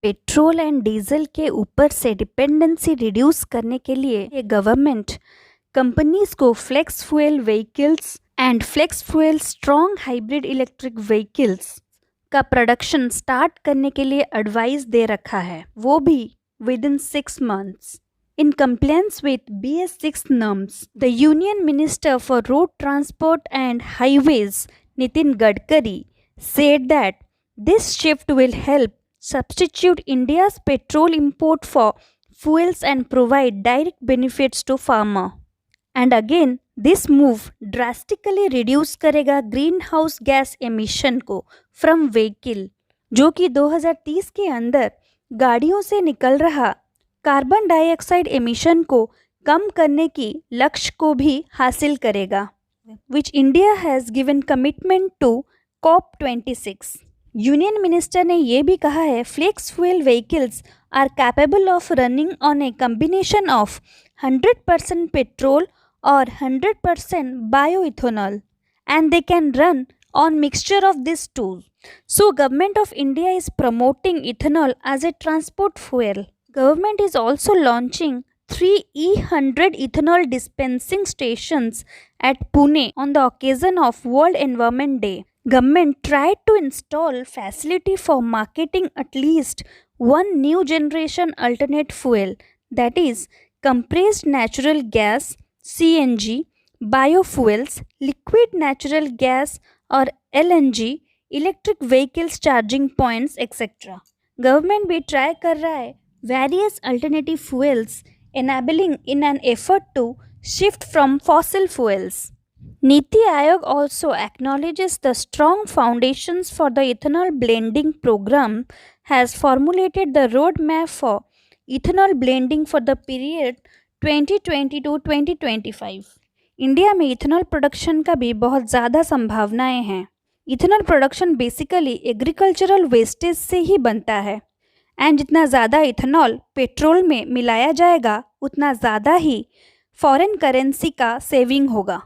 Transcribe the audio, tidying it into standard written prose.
Petrol and diesel के ऊपर से डिपेंडेंसी रिड्यूस करने के लिए ये गवर्नमेंट कंपनीज को flex fuel vehicles and flex fuel strong hybrid electric vehicles का प्रोडक्शन स्टार्ट करने के लिए एडवाइस दे रखा है, वो भी within 6 months. In compliance with BS6 norms, the Union Minister for Road Transport and Highways, Nitin Gadkari, said that this shift will help substitute India's petrol import for fuels and provide direct benefits to farmer. And again, this move drastically reduce करेगा green house gas emission को from vehicle, जो कि 2030 के अंदर गाड़ियों से निकल रहा कार्बन डाइऑक्साइड एमिशन को कम करने की लक्ष्य को भी हासिल करेगा, which India has given commitment to COP26. Union minister ने ये भी कहा है flex fuel vehicles are capable of running on a combination of 100% petrol or 100% bioethanol, and they can run on mixture of these two. So government of India is promoting ethanol as a transport fuel. Government is also launching 3 E100 ethanol dispensing stations at Pune on the occasion of World Environment Day. Government tried to install facility for marketing at least one new generation alternate fuel, that is compressed natural gas, CNG, biofuels, liquid natural gas और LNG, electric vehicles charging points etc. Government भी try कर रहा है various alternative fuels enabling in an effort to shift from fossil fuels. Niti Aayog also acknowledges the strong foundations for the ethanol blending program, has formulated the roadmap for ethanol blending for the period 2020 to 2025. India में ethanol production का भी बहुत ज़्यादा संभावनाएं हैं. Ethanol production basically agricultural wastage से ही बनता है, एंड जितना ज़्यादा इथेनॉल पेट्रोल में मिलाया जाएगा उतना ज़्यादा ही फॉरेन करेंसी का सेविंग होगा.